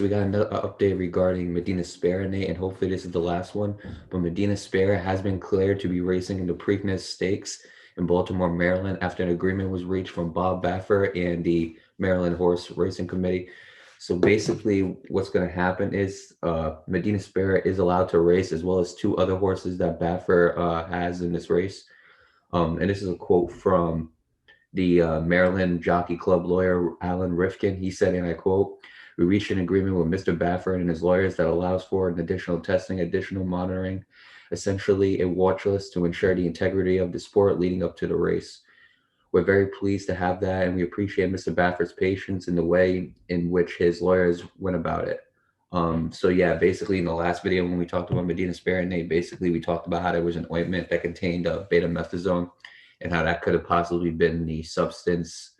So we got another update regarding Medina Spirit, Nate, and hopefully this is the last one. But Medina Spirit has been cleared to be racing in the Preakness Stakes in Baltimore, Maryland, after an agreement was reached from Bob Baffert and the Maryland Horse Racing Committee. So basically, what's going to happen is Medina Spirit is allowed to race as well as two other horses that Baffert has in this race. And this is a quote from the Maryland Jockey Club lawyer, Alan Rifkin. He said, and I quote, "We reached an agreement with Mr. Baffert and his lawyers that allows for an additional testing, additional monitoring, essentially a watch list to ensure the integrity of the sport leading up to the race. We're very pleased to have that, and we appreciate Mr. Baffert's patience in the way in which his lawyers went about it." So yeah, basically in the last video when we talked about Medina Spirit, basically we talked about how there was an ointment that contained betamethasone and how that could have possibly been the substance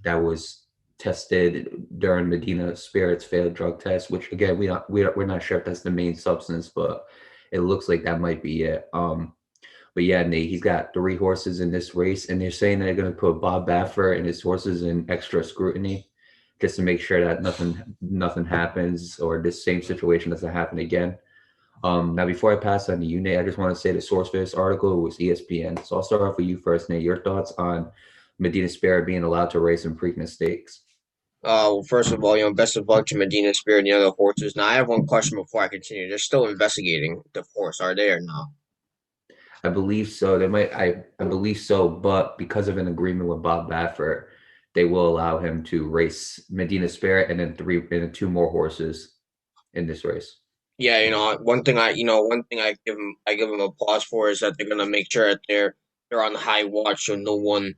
that was tested during Medina Spirit's failed drug test, which again we're not sure if that's the main substance, but it looks like that might be it. But yeah, Nate, he's got three horses in this race, and they're saying they're going to put Bob Baffert and his horses in extra scrutiny just to make sure that nothing happens or this same situation doesn't happen again. Now, before I pass on to you, Nate, I just want to say the source for this article was ESPN. So I'll start off with you first, Nate. Your thoughts on Medina Spirit being allowed to race in Preakness Stakes? Well, first of all, best of luck to Medina Spirit and the other horses. Now, I have one question before I continue. They're still investigating the horse, are they or not? I believe so. I believe so, but because of an agreement with Bob Baffert, they will allow him to race Medina Spirit and then two more horses in this race. Yeah, one thing I give them applause for is that they're gonna make sure that they're on high watch, so no one,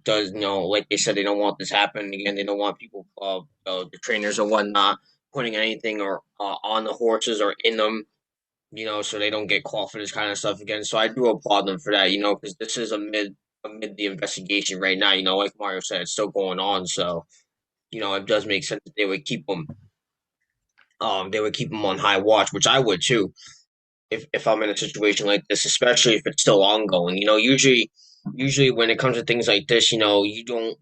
does, like they said, they don't want this happening again. They don't want people, the trainers or whatnot, putting anything or on the horses or in them, so they don't get caught for this kind of stuff again. So I do applaud them for that, because this is amid the investigation right now. Like Mario said, it's still going on. So it does make sense that they would keep them on high watch, which I would too if I'm in a situation like this, especially if it's still ongoing. Usually when it comes to things like this, you don't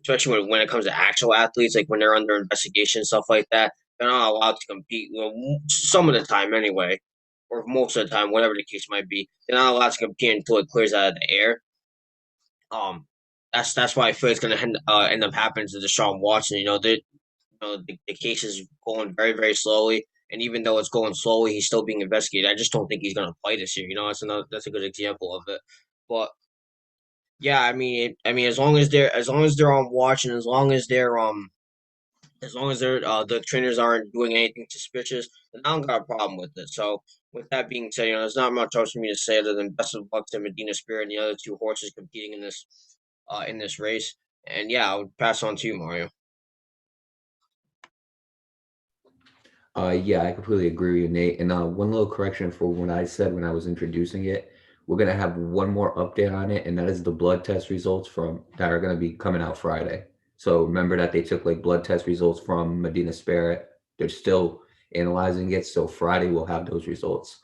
especially when it comes to actual athletes, like when they're under investigation and stuff like that, they're not allowed to compete. Some of the time anyway, or most of the time, whatever the case might be, they're not allowed to compete until it clears out of the air. Um, that's why I feel it's gonna end up happening to Deshaun Watson. The case is going very, very slowly. And even though it's going slowly, he's still being investigated. I just don't think he's going to play this year. That's a good example of it. But yeah, as long as they're on watch and as long as they're the trainers aren't doing anything suspicious, then I don't got a problem with it. So with that being said, there's not much else for me to say other than best of luck to Medina Spirit and the other two horses competing in this race. And yeah, I would pass on to you, Mario. Yeah, I completely agree with you, Nate. And one little correction for what I said when I was introducing it. We're gonna have one more update on it, and that is the blood test results from that are gonna be coming out Friday. So remember that they took like blood test results from Medina Spirit. They're still analyzing it, so Friday we'll have those results.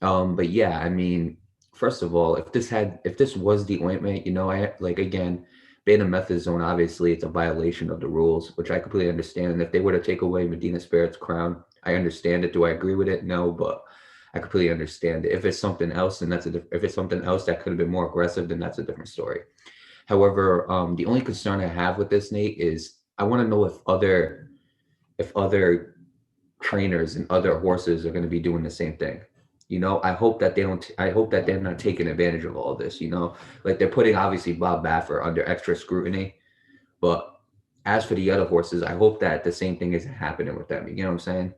But yeah, I mean, first of all, if this was the ointment, I like again, betamethasone, obviously it's a violation of the rules, which I completely understand. And if they were to take away Medina Spirit's crown, I understand it. Do I agree with it? No, but I completely understand it. If it's something else, and if it's something else that could have been more aggressive, then that's a different story. However, the only concern I have with this, Nate, is I want to know if other trainers and other horses are going to be doing the same thing. I hope that they don't. I hope that they're not taking advantage of all this. Like they're putting obviously Bob Baffert under extra scrutiny, but as for the other horses, I hope that the same thing isn't happening with them. You know what I'm saying?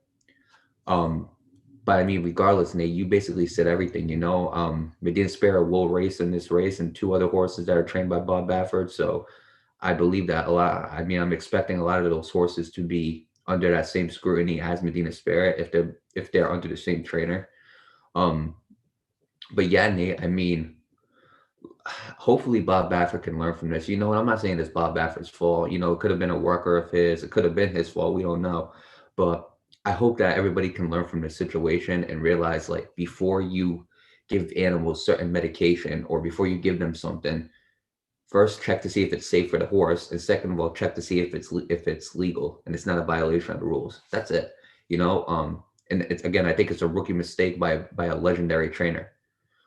Um, but I mean, regardless, Nate, you basically said everything. Medina Spirit will race in this race, and two other horses that are trained by Bob Baffert. So I believe that a lot. I mean, I'm expecting a lot of those horses to be under that same scrutiny as Medina Spirit if they're under the same trainer. Um, but yeah, Nate, I mean, hopefully Bob Baffert can learn from this. And I'm not saying it's Bob Baffert's fault. It could have been a worker of his. It could have been his fault. We don't know. But I hope that everybody can learn from this situation and realize, like, before you give animals certain medication or before you give them something, first check to see if it's safe for the horse, and second of all, check to see if it's legal and it's not a violation of the rules. That's it. You know, and it's again, I think it's a rookie mistake by a legendary trainer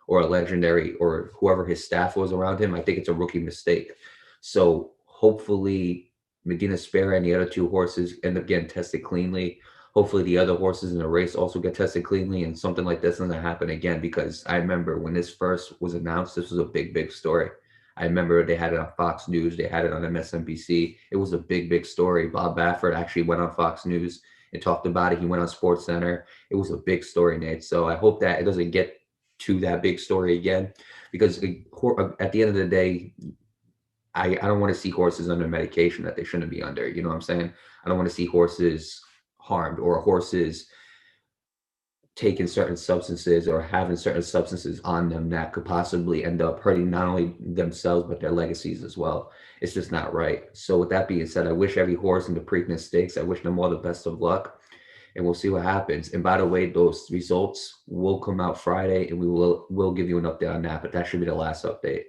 or a legendary or whoever his staff was around him. I think it's a rookie mistake. So hopefully Medina Spirit and the other two horses end up getting tested cleanly. Hopefully the other horses in the race also get tested cleanly and something like this doesn't happen again, because I remember when this first was announced, this was a big story. I remember they had it on Fox News, they had it on MSNBC. It was a big story. Bob Baffert actually went on Fox News and talked about it. He went on Sports Center. It was a big story, Nate. So I hope that it doesn't get to that big story again, because at the end of the day, I don't want to see horses under medication that they shouldn't be under. You know what I'm saying? I don't want to see horses harmed or horses taking certain substances or having certain substances on them that could possibly end up hurting not only themselves but their legacies as well. It's just not right. So with that being said, I wish every horse in the Preakness Stakes, I wish them all the best of luck, and we'll see what happens. And by the way, those results will come out Friday, and we'll give you an update on that. But that should be the last update.